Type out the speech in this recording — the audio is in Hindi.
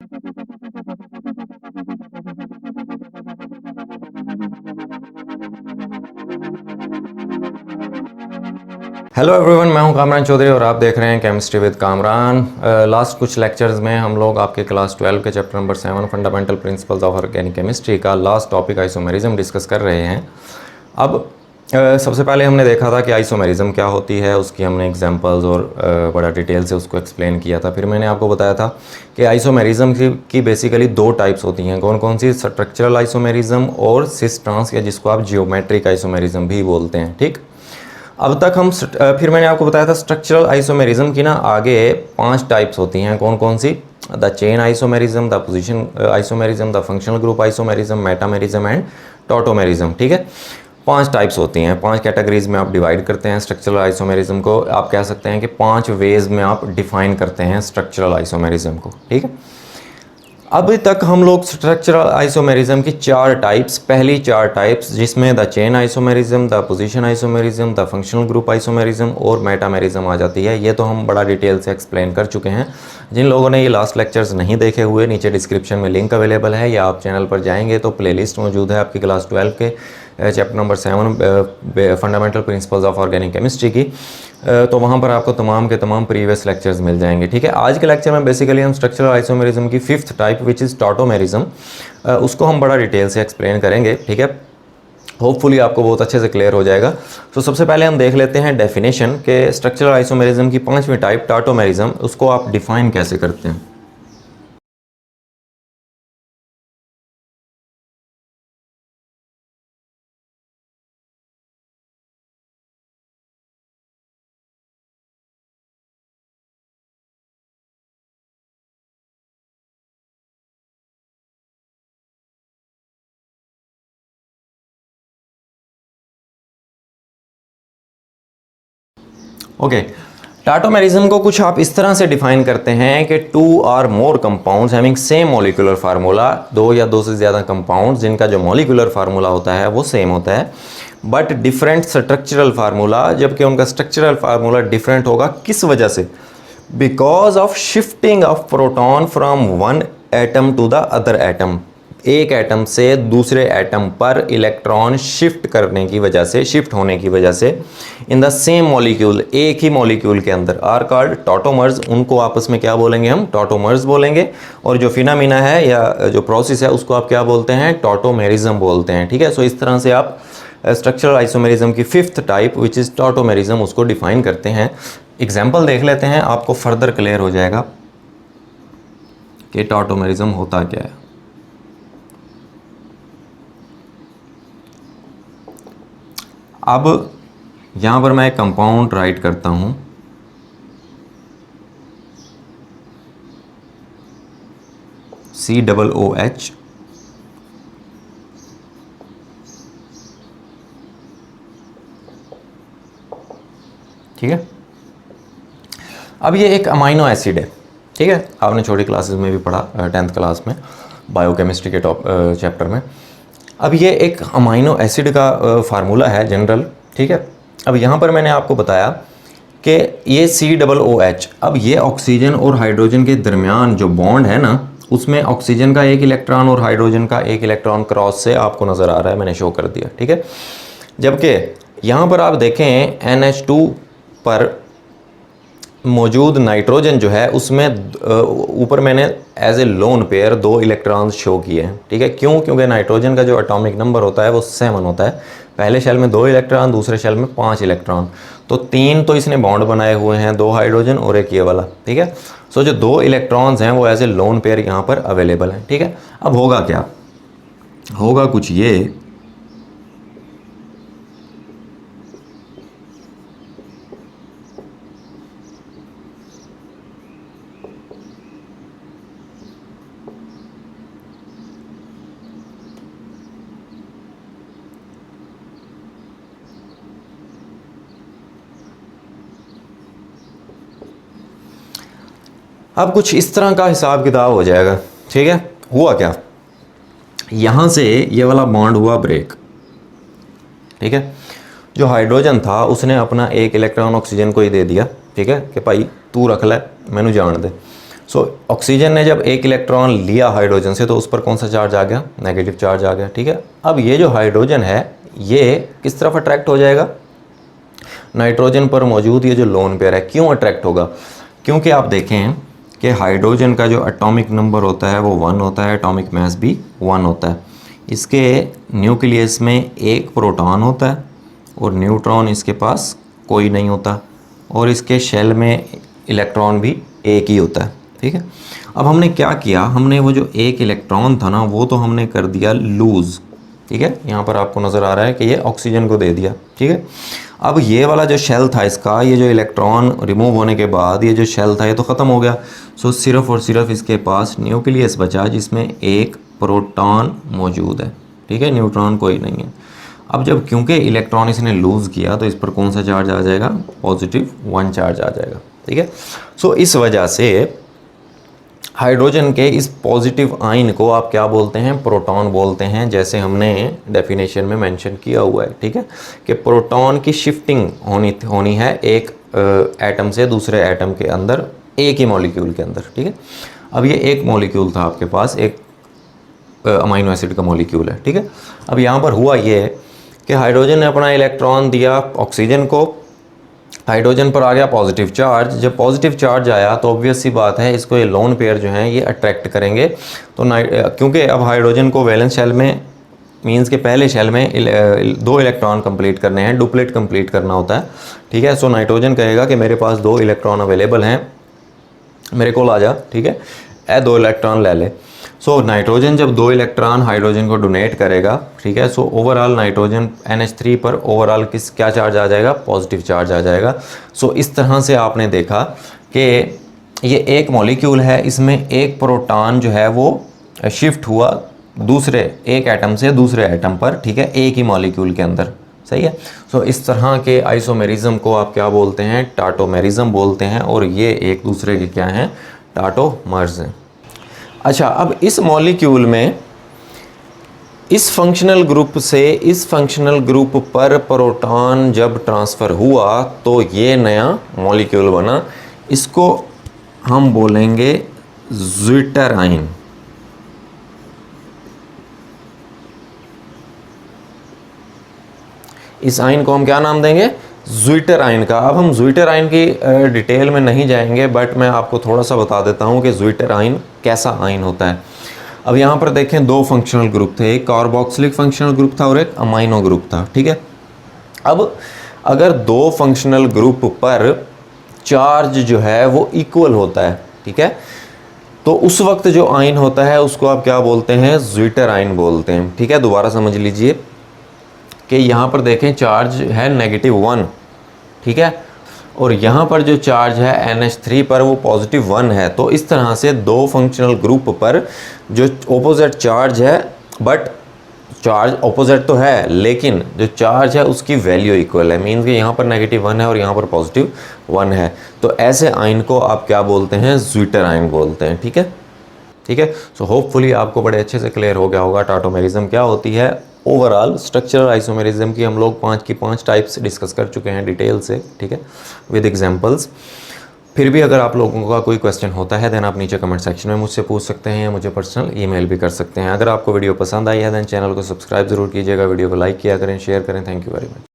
हेलो एवरीवन, मैं हूं कामरान चौधरी और आप देख रहे हैं केमिस्ट्री विद कामरान। लास्ट कुछ लेक्चर्स में हम लोग आपके क्लास 12 के chapter number 7 fundamental principles of organic chemistry का लास्ट टॉपिक आइसोमेरिज्म डिस्कस कर रहे हैं। अब सबसे पहले हमने देखा था कि आइसोमेरिज्म क्या होती है, उसकी हमने एग्जांपल्स और बड़ा डिटेल से उसको एक्सप्लेन किया था। फिर मैंने आपको बताया था कि आइसोमेरिज्म की बेसिकली दो टाइप्स होती हैं। कौन कौन सी? स्ट्रक्चरल आइसोमेरिज्म और सिस ट्रांस, या जिसको आप जियोमेट्रिक आइसोमेरिज्म भी बोलते हैं। ठीक, अब तक हम फिर मैंने आपको बताया था स्ट्रक्चरल आइसोमेरिज्म की ना आगे 5 टाइप्स होती हैं। कौन कौन सी? The chain isomerism, the position isomerism, the functional group isomerism, metamerism and tautomerism. ठीक है, 5 टाइप्स होती हैं, 5 कैटेगरीज में आप डिवाइड करते हैं स्ट्रक्चरल आइसोमेरिज्म को। आप कह सकते हैं कि 5 वेज में आप डिफाइन करते हैं स्ट्रक्चरल आइसोमेरिज्म को। ठीक है, अभी तक हम लोग स्ट्रक्चरल आइसोमेरिज्म की 4 टाइप्स, पहली 4 टाइप्स जिसमें the chain isomerism, the position isomerism, the functional group isomerism और मेटामेरिज्म आ जाती है। ये तो हम बड़ा डिटेल से एक्सप्लेन कर चुके हैं। जिन लोगों ने ये लास्ट लेक्चर्स नहीं देखे हुए, नीचे डिस्क्रिप्शन में लिंक अवेलेबल है, या आप चैनल पर जाएंगे तो प्लेलिस्ट मौजूद है आपकी क्लास 12 के chapter number 7 fundamental principles of organic chemistry की। तो वहाँ पर आपको तमाम के तमाम प्रीवियस लेक्चर्स मिल जाएंगे। ठीक है, आज के लेक्चर में बेसिकली हम स्ट्रक्चरल आइसोमेरिज्म की 5th type which is tautomerism, उसको हम बड़ा डिटेल से एक्सप्लेन करेंगे। ठीक है, होपफुली आपको बहुत अच्छे से क्लियर हो जाएगा। तो सबसे पहले हम देख लेते हैं डेफिनेशन के स्ट्रक्चरल आइसोमेरिज्म की 5वीं टाइप टॉटोमेरिज्म, उसको आप डिफाइन कैसे करते हैं। ओके, टाटोमेरिज्म को कुछ आप इस तरह से डिफाइन करते हैं कि 2 और more compounds having same molecular formula, 2 या 2 से ज़्यादा कंपाउंड्स जिनका जो मॉलिक्यूलर फार्मूला होता है वो सेम होता है, बट डिफरेंट स्ट्रक्चरल फार्मूला, जबकि उनका स्ट्रक्चरल फार्मूला डिफरेंट होगा। किस वजह से? Because of shifting of proton from one atom to the other atom. एक एटम से दूसरे एटम पर इलेक्ट्रॉन शिफ्ट करने की वजह से, शिफ्ट होने की वजह से इन द सेम मॉलिक्यूल, एक ही मॉलिक्यूल के अंदर, आर कॉल्ड टॉटोमर्स। उनको आपस में क्या बोलेंगे? हम टॉटोमर्स बोलेंगे। और जो फिनामिना है या जो प्रोसेस है उसको आप क्या बोलते हैं? टॉटोमेरिज्म बोलते हैं। ठीक है, सो इस तरह से आप स्ट्रक्चरल आइसोमेरिज्म की 5th type which is tautomerism उसको डिफाइन करते हैं। एग्जाम्पल देख लेते हैं, आपको फर्दर क्लियर हो जाएगा कि टॉटोमेरिज्म होता क्या है। अब यहाँ पर मैं एक कंपाउंड राइट करता हूँ, COOH, ठीक है। अब ये एक अमाइनो एसिड है। ठीक है, आपने छोटी क्लासेस में भी पढ़ा, 10th क्लास में बायोकेमिस्ट्री के चैप्टर में। अब ये एक अमाइनो एसिड का फार्मूला है जनरल। ठीक है, अब यहाँ पर मैंने आपको बताया कि ये COOH, अब ये ऑक्सीजन और हाइड्रोजन के दरमियान जो बॉन्ड है ना, उसमें ऑक्सीजन का एक इलेक्ट्रॉन और हाइड्रोजन का एक इलेक्ट्रॉन क्रॉस से आपको नज़र आ रहा है, मैंने शो कर दिया। ठीक है, जबकि यहाँ पर आप देखें NH2 पर मौजूद नाइट्रोजन जो है उसमें ऊपर मैंने as a lone pair 2 electrons show किए हैं। ठीक है, क्यों? क्योंकि नाइट्रोजन का जो एटॉमिक नंबर होता है वो 7 होता है। पहले शेल में 2 इलेक्ट्रॉन, दूसरे शेल में 5 इलेक्ट्रॉन, तो 3 तो इसने बॉन्ड बनाए हुए हैं, 2 हाइड्रोजन और एक ये वाला। ठीक है, सो जो 2 इलेक्ट्रॉन्स हैं वो एज ए लोन पेयर यहाँ पर अवेलेबल हैं। ठीक है, अब होगा क्या? होगा कुछ ये, अब कुछ इस तरह का हिसाब किताब हो जाएगा। ठीक है, हुआ क्या? यहाँ से ये वाला बॉन्ड हुआ ब्रेक। ठीक है, जो हाइड्रोजन था उसने अपना एक इलेक्ट्रॉन ऑक्सीजन को ही दे दिया। ठीक है, कि भाई तू रख ले, मैनू जान दे। सो ऑक्सीजन ने जब एक इलेक्ट्रॉन लिया हाइड्रोजन से तो उस पर कौन सा चार्ज आ गया, नेगेटिव चार्ज आ गया, ठीक है। अब ये जो हाइड्रोजन है ये किस तरफ अट्रैक्ट हो जाएगा, नाइट्रोजन पर मौजूद ये जो लोन पेयर है। क्यों अट्रैक्ट होगा, क्योंकि आप देखें कि हाइड्रोजन का जो एटॉमिक नंबर होता है वो 1 होता है, एटॉमिक मास भी 1 होता है। इसके न्यूक्लियस में एक प्रोटॉन होता है और न्यूट्रॉन इसके पास कोई नहीं होता, और इसके शेल में इलेक्ट्रॉन भी एक ही होता है, ठीक है। अब हमने क्या किया, हमने वो जो एक इलेक्ट्रॉन था ना वो तो हमने कर दिया लूज़, ठीक है। यहाँ पर आपको नज़र आ रहा है कि ये ऑक्सीजन को दे दिया, ठीक है। अब ये वाला जो शेल था इसका, ये जो इलेक्ट्रॉन रिमूव होने के बाद ये जो शेल था ये तो ख़त्म हो गया। सो सिर्फ़ और सिर्फ इसके पास न्यूक्लियस बचा जिसमें एक प्रोटॉन मौजूद है, ठीक है, न्यूट्रॉन कोई नहीं है। अब जब क्योंकि इलेक्ट्रॉन इसने लूज़ किया तो इस पर कौन सा चार्ज आ जाएगा, पॉजिटिव 1 चार्ज आ जाएगा, ठीक है। सो इस वजह से हाइड्रोजन के इस पॉजिटिव आयन को आप क्या बोलते हैं, प्रोटॉन बोलते हैं, जैसे हमने डेफिनेशन में मेंशन किया हुआ है, ठीक है, कि प्रोटॉन की शिफ्टिंग होनी है एक एटम से दूसरे एटम के अंदर, एक ही मॉलिक्यूल के अंदर, ठीक है। अब ये एक मॉलिक्यूल था आपके पास, एक अमीनो एसिड का मॉलिक्यूल है, ठीक है। अब यहाँ पर हुआ ये कि हाइड्रोजन ने अपना इलेक्ट्रॉन दिया ऑक्सीजन को, हाइड्रोजन पर आ गया पॉजिटिव चार्ज। जब पॉजिटिव चार्ज आया तो ऑब्वियस सी बात है इसको ये लोन पेयर जो हैं ये अट्रैक्ट करेंगे। तो क्योंकि अब हाइड्रोजन को वैलेंस शेल में मींस के पहले शेल में 2 इलेक्ट्रॉन कंप्लीट करने हैं, डुप्लेट कंप्लीट करना होता है, ठीक है। सो नाइट्रोजन कहेगा कि मेरे पास 2 इलेक्ट्रॉन अवेलेबल हैं, मेरे को ला जा, ठीक है, 2 इलेक्ट्रॉन ले ले। सो नाइट्रोजन जब 2 इलेक्ट्रॉन हाइड्रोजन को डोनेट करेगा, ठीक है, सो ओवरऑल नाइट्रोजन NH3 पर ओवरऑल क्या चार्ज आ जाएगा, पॉजिटिव चार्ज आ जाएगा। सो इस तरह से आपने देखा कि ये एक मॉलिक्यूल है, इसमें एक प्रोटॉन जो है वो शिफ्ट हुआ दूसरे एक एटम से दूसरे एटम पर, ठीक है, एक ही मॉलिक्यूल के अंदर, सही है। सो इस तरह के आइसोमेरिज्म को आप क्या बोलते हैं, टाटोमेरिज्म बोलते हैं, और ये एक दूसरे के क्या हैं, टाटोमर्स हैं। अच्छा, अब इस मॉलिक्यूल में इस फंक्शनल ग्रुप से इस फंक्शनल ग्रुप पर प्रोटॉन जब ट्रांसफ़र हुआ तो ये नया मॉलिक्यूल बना, इसको हम बोलेंगे ज़्विटर आयन। इस आयन को हम क्या नाम देंगे, ज़्विटर आयन का। अब हम ज़्विटर आयन की डिटेल में नहीं जाएंगे, बट मैं आपको थोड़ा सा बता देता हूँ कि ज़्विटर आयन कैसा आयन होता है। अब यहाँ पर देखें 2 फंक्शनल ग्रुप थे, एक कार्बोक्सिलिक फंक्शनल ग्रुप था और एक अमाइनो ग्रुप था, ठीक है। अब अगर 2 फंक्शनल ग्रुप पर चार्ज जो है वो इक्वल होता है, ठीक है, तो उस वक्त जो आयन होता है उसको आप क्या बोलते हैं, ज़्विटर आयन बोलते हैं, ठीक है। दोबारा समझ लीजिए कि यहाँ पर देखें चार्ज है -1, ठीक है, और यहाँ पर जो चार्ज है NH3 पर वो +1 है। तो इस तरह से 2 फंक्शनल ग्रुप पर जो ऑपोजिट चार्ज है, बट चार्ज ऑपोजिट तो है लेकिन जो चार्ज है उसकी वैल्यू इक्वल है, मीन्स कि यहाँ पर -1 है और यहाँ पर +1 है। तो ऐसे आयन को आप क्या बोलते हैं, ज़्विटर आयन बोलते हैं, ठीक है, ठीक है। सो होपफुली आपको बड़े अच्छे से क्लियर हो गया होगा टाटोमेरिज्म क्या होती है। ओवरऑल स्ट्रक्चरल आइसोमेरिज्म की हम लोग 5 की 5 टाइप्स डिस्कस कर चुके हैं डिटेल से, ठीक है, विद एग्जांपल्स। फिर भी अगर आप लोगों का कोई क्वेश्चन होता है देन आप नीचे कमेंट सेक्शन में मुझसे पूछ सकते हैं या मुझे पर्सनल ईमेल भी कर सकते हैं। अगर आपको वीडियो पसंद आई है देन चैनल को सब्सक्राइब ज़रूर कीजिएगा, वीडियो को लाइक किया करें, शेयर करें। Thank you very much.